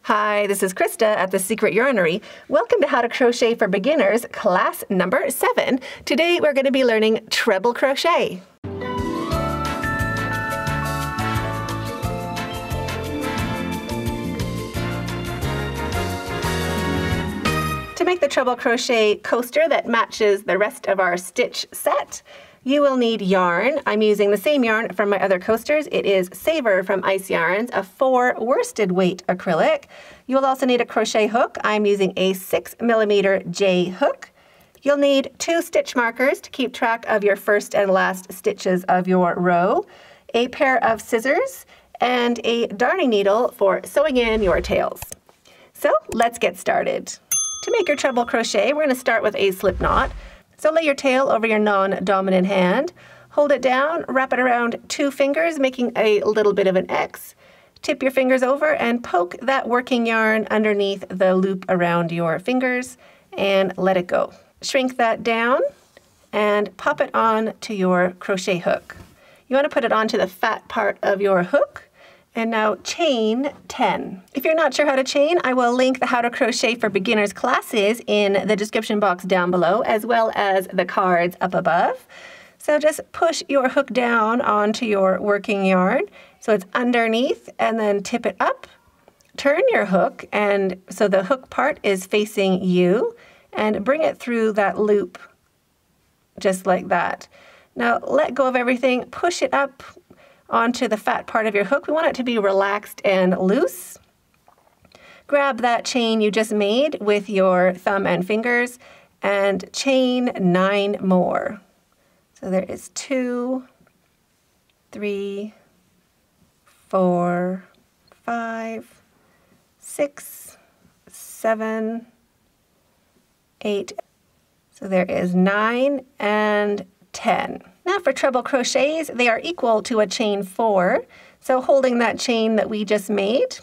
Hi, this is Krista at The Secret Yarnery. Welcome to How to Crochet for Beginners, class number 7. Today we're going to be learning treble crochet. To make the treble crochet coaster that matches the rest of our stitch set, you will need yarn. I'm using the same yarn from my other coasters. It is Savor from Ice Yarns, a 4 worsted weight acrylic. You will also need a crochet hook. I'm using a 6mm J hook. You'll need 2 stitch markers to keep track of your first and last stitches of your row, a pair of scissors, and a darning needle for sewing in your tails. So let's get started. To make your treble crochet, we're going to start with a slip knot. So lay your tail over your non-dominant hand, hold it down, wrap it around 2 fingers, making a little bit of an X. Tip your fingers over and poke that working yarn underneath the loop around your fingers and let it go. Shrink that down and pop it on to your crochet hook. You want to put it onto the fat part of your hook. And now chain 10. If you're not sure how to chain, I will link the How to Crochet for Beginners classes in the description box down below, as well as the cards up above. So just push your hook down onto your working yarn so it's underneath, and then tip it up. Turn your hook, and so the hook part is facing you, and bring it through that loop just like that. Now let go of everything, push it up onto the fat part of your hook. We want it to be relaxed and loose. Grab that chain you just made with your thumb and fingers and chain 9 more. So there is 2, 3, 4, 5, 6, 7, 8. So there is 9 and 10. Now for treble crochets, they are equal to a chain 4. So holding that chain that we just made,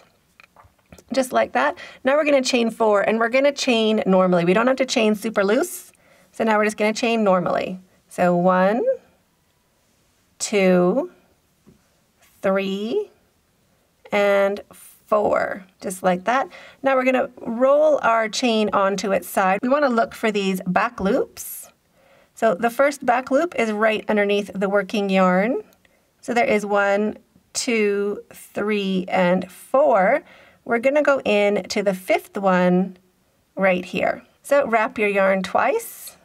just like that. Now we're going to chain 4, and we're going to chain normally. We don't have to chain super loose. So now we're just going to chain normally. So 1, 2, 3, and 4, just like that. Now we're going to roll our chain onto its side. We want to look for these back loops. So the first back loop is right underneath the working yarn. So there is 1, 2, 3, and 4. We're going to go into the 5th one right here. So wrap your yarn twice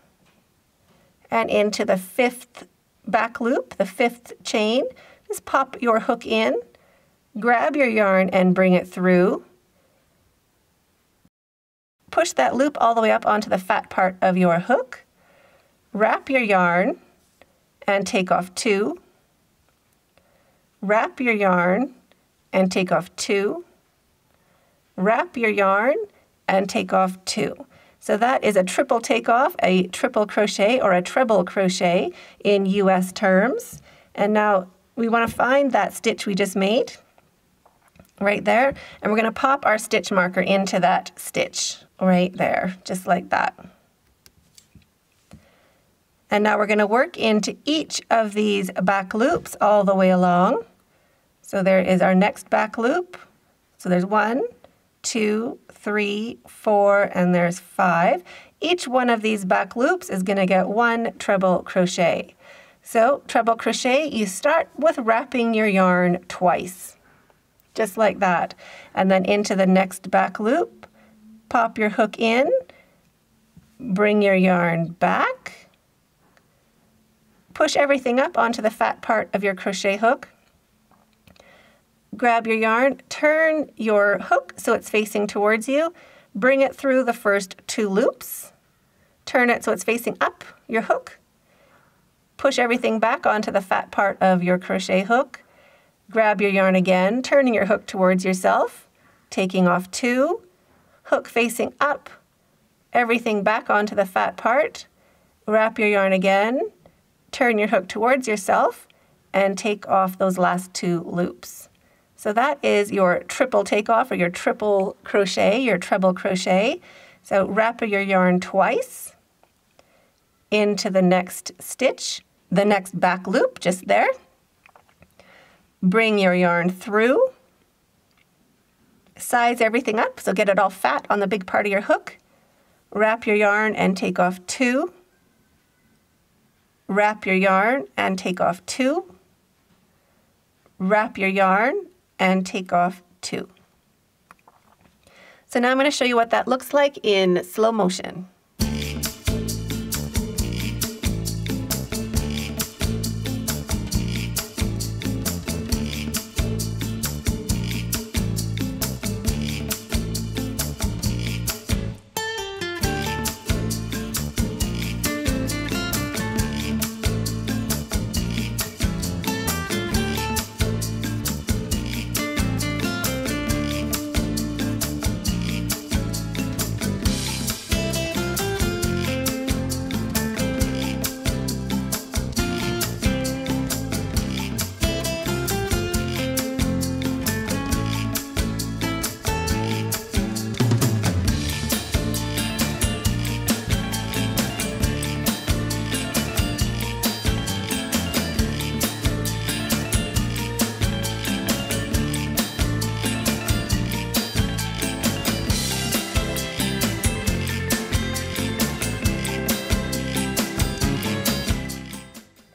and into the 5th back loop, the 5th chain. Just pop your hook in, grab your yarn and bring it through. Push that loop all the way up onto the fat part of your hook. Wrap your yarn and take off 2. Wrap your yarn and take off 2. Wrap your yarn and take off 2. So that is a triple takeoff, a triple crochet, or a treble crochet in US terms. And now we want to find that stitch we just made right there, and we're going to pop our stitch marker into that stitch right there, just like that. And now we're going to work into each of these back loops all the way along. So there is our next back loop. So there's 1, 2, 3, 4, and there's 5. Each one of these back loops is going to get 1 treble crochet. So treble crochet, you start with wrapping your yarn twice, just like that. And then into the next back loop, pop your hook in, bring your yarn back, push everything up onto the fat part of your crochet hook. Grab your yarn, turn your hook so it's facing towards you, bring it through the first 2 loops, turn it so it's facing up your hook, push everything back onto the fat part of your crochet hook, grab your yarn again, turning your hook towards yourself, taking off 2, hook facing up, everything back onto the fat part, wrap your yarn again, turn your hook towards yourself, and take off those last 2 loops. So that is your triple takeoff, or your triple crochet, your treble crochet. So wrap your yarn twice into the next stitch, the next back loop just there. Bring your yarn through, Size everything up, so get it all fat on the big part of your hook. Wrap your yarn and take off 2. Wrap your yarn and take off 2. Wrap your yarn and take off 2. So now I'm going to show you what that looks like in slow motion.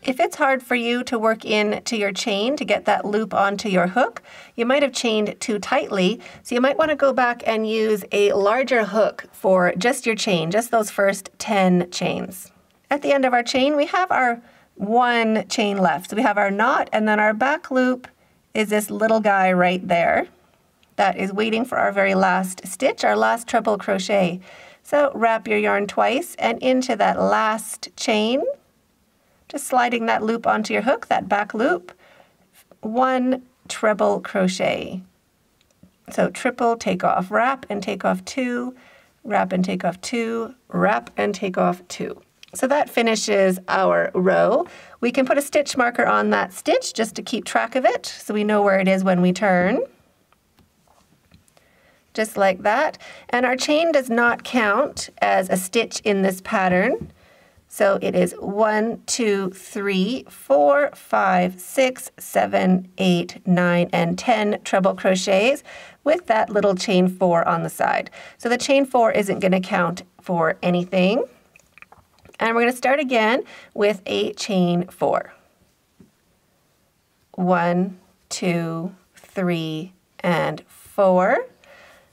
If it's hard for you to work into your chain to get that loop onto your hook, you might have chained too tightly, so you might want to go back and use a larger hook for just your chain, just those first 10 chains. At the end of our chain, we have our 1 chain left. So we have our knot, and then our back loop is this little guy right there that is waiting for our very last stitch, our last treble crochet. So wrap your yarn twice and into that last chain, just sliding that loop onto your hook, that back loop, 1 treble crochet. So triple, take off, wrap and take off 2, wrap and take off 2, wrap and take off 2. So that finishes our row. We can put a stitch marker on that stitch just to keep track of it so we know where it is when we turn. Just like that. And our chain does not count as a stitch in this pattern. So it is 1, 2, 3, 4, 5, 6, 7, 8, 9, and 10 treble crochets with that little chain 4 on the side. So the chain 4 isn't going to count for anything. And we're going to start again with a chain 4. 1, 2, 3, and 4.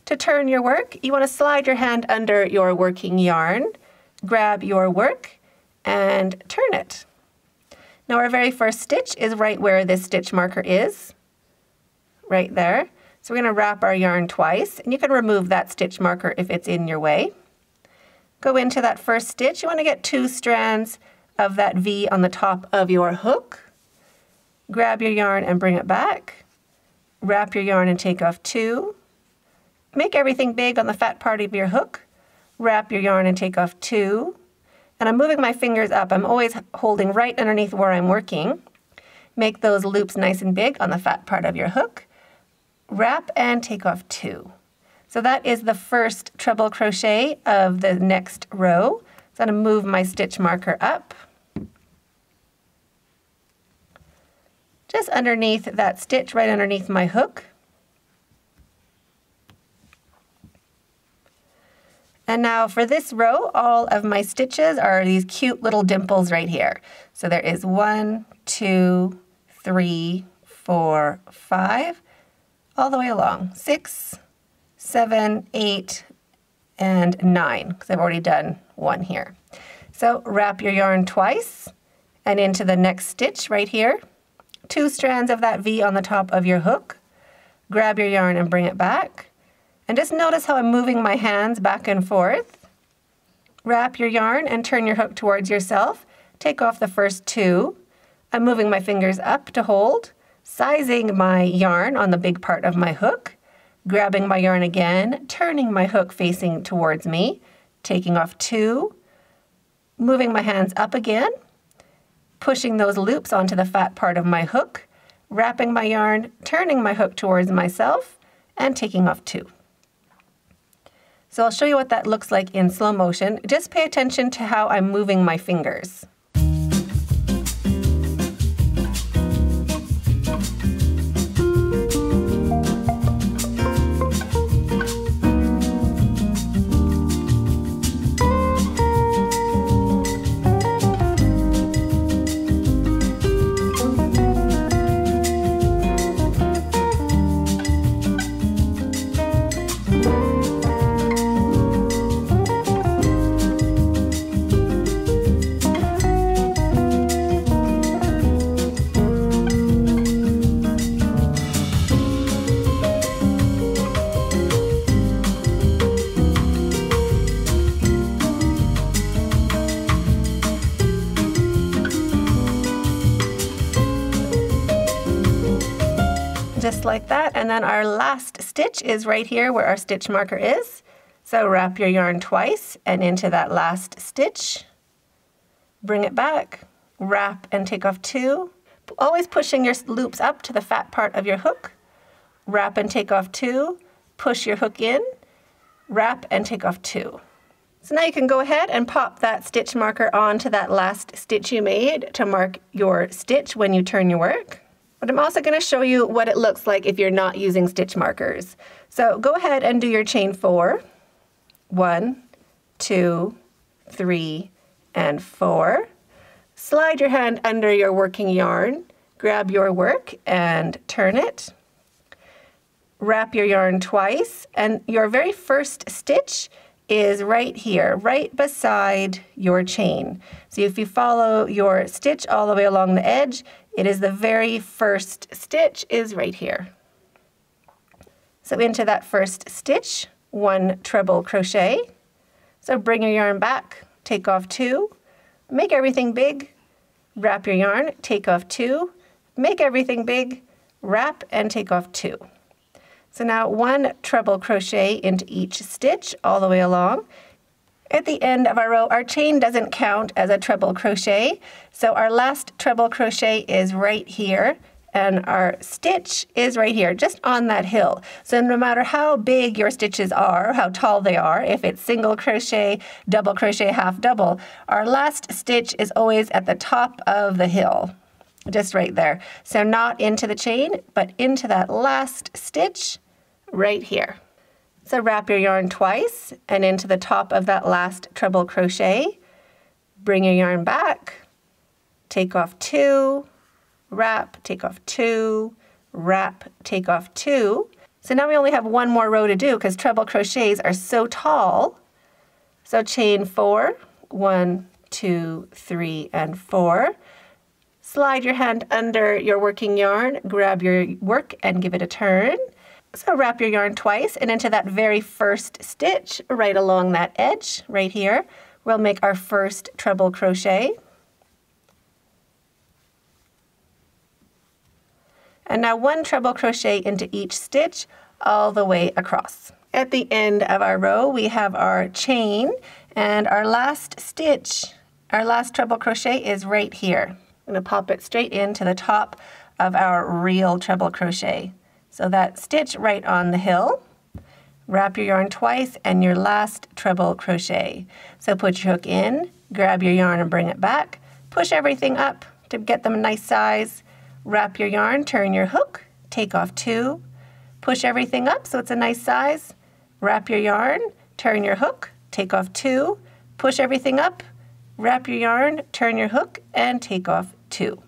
To turn your work, you want to slide your hand under your working yarn, grab your work, and turn it. Now our very first stitch is right where this stitch marker is, right there. So we're going to wrap our yarn twice, and you can remove that stitch marker if it's in your way. Go into that first stitch. You want to get 2 strands of that V on the top of your hook. Grab your yarn and bring it back. Wrap your yarn and take off 2. Make everything big on the fat part of your hook. Wrap your yarn and take off 2. And I'm moving my fingers up. I'm always holding right underneath where I'm working. Make those loops nice and big on the fat part of your hook. Wrap and take off 2. So that is the first treble crochet of the next row. So I'm going to move my stitch marker up. Just underneath that stitch, right underneath my hook. And now for this row, all of my stitches are these cute little dimples right here. So there is 1, 2, 3, 4, 5, all the way along. 6, 7, 8, and 9, because I've already done 1 here. So wrap your yarn twice and into the next stitch right here. 2 strands of that V on the top of your hook. Grab your yarn and bring it back. And just notice how I'm moving my hands back and forth. Wrap your yarn and turn your hook towards yourself. Take off the first 2. I'm moving my fingers up to hold, sizing my yarn on the big part of my hook, grabbing my yarn again, turning my hook facing towards me, taking off 2, moving my hands up again, pushing those loops onto the fat part of my hook, wrapping my yarn, turning my hook towards myself, and taking off 2. So I'll show you what that looks like in slow motion. Just pay attention to how I'm moving my fingers. just like that. And then our last stitch is right here where our stitch marker is. So wrap your yarn twice and into that last stitch. Bring it back, wrap and take off 2. Always pushing your loops up to the fat part of your hook. Wrap and take off 2. Push your hook in, wrap and take off 2. So now you can go ahead and pop that stitch marker onto that last stitch you made to mark your stitch when you turn your work. But I'm also going to show you what it looks like if you're not using stitch markers. So go ahead and do your chain 4. 1, 2, 3, and 4. Slide your hand under your working yarn, grab your work and turn it. Wrap your yarn twice, and your very first stitch is right here, right beside your chain. So if you follow your stitch all the way along the edge, it is the very first stitch is right here. So into that first stitch, 1 treble crochet. So bring your yarn back, take off 2, make everything big, wrap your yarn, take off 2, make everything big, wrap and take off 2. So now 1 treble crochet into each stitch all the way along. At the end of our row, our chain doesn't count as a treble crochet, so our last treble crochet is right here, and our stitch is right here, just on that hill. So no matter how big your stitches are, how tall they are, if it's single crochet, double crochet, half double, our last stitch is always at the top of the hill, just right there. So not into the chain, but into that last stitch right here. So wrap your yarn twice and into the top of that last treble crochet. Bring your yarn back, take off 2, wrap, take off 2, wrap, take off 2. So now we only have 1 more row to do because treble crochets are so tall. So chain 4, 1, 2, 3, and 4. Slide your hand under your working yarn, grab your work and give it a turn. So wrap your yarn twice and into that very first stitch right along that edge right here, we'll make our first treble crochet. And now 1 treble crochet into each stitch all the way across. At the end of our row, we have our chain, and our last stitch, our last treble crochet is right here. I'm going to pop it straight into the top of our real treble crochet. So that stitch right on the hill, wrap your yarn twice and your last treble crochet. So put your hook in, grab your yarn and bring it back, push everything up to get them a nice size, wrap your yarn, turn your hook, take off 2, push everything up so it's a nice size, wrap your yarn, turn your hook, take off 2, push everything up, wrap your yarn, turn your hook, and take off 2.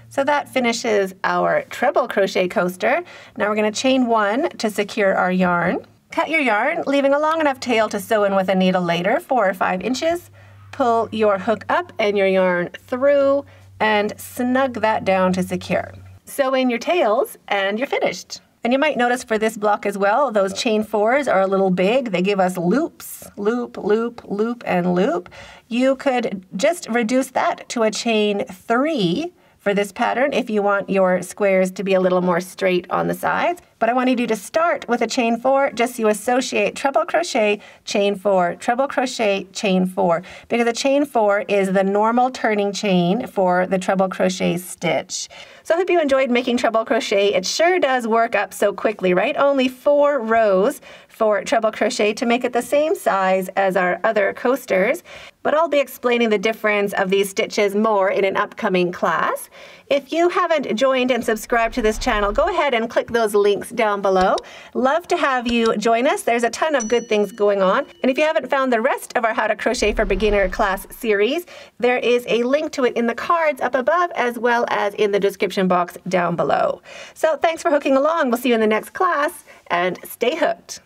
So that finishes our treble crochet coaster. Now we're going to chain 1 to secure our yarn. Cut your yarn, leaving a long enough tail to sew in with a needle later, 4 or 5 inches. Pull your hook up and your yarn through and snug that down to secure. Sew in your tails and you're finished. And you might notice for this block as well, those chain 4s are a little big. They give us loops, loop, loop, loop, and loop. You could just reduce that to a chain 3 for this pattern if you want your squares to be a little more straight on the sides. But I wanted you to start with a chain 4, just so you associate treble crochet, chain 4, treble crochet, chain 4, because a chain 4 is the normal turning chain for the treble crochet stitch. So I hope you enjoyed making treble crochet. It sure does work up so quickly, right? Only 4 rows for treble crochet to make it the same size as our other coasters. But I'll be explaining the difference of these stitches more in an upcoming class. If you haven't joined and subscribed to this channel, go ahead and click those links down below. Love to have you join us. There's a ton of good things going on. And if you haven't found the rest of our How to Crochet for Beginner class series, there is a link to it in the cards up above as well as in the description box down below. So thanks for hooking along. We'll see you in the next class and stay hooked.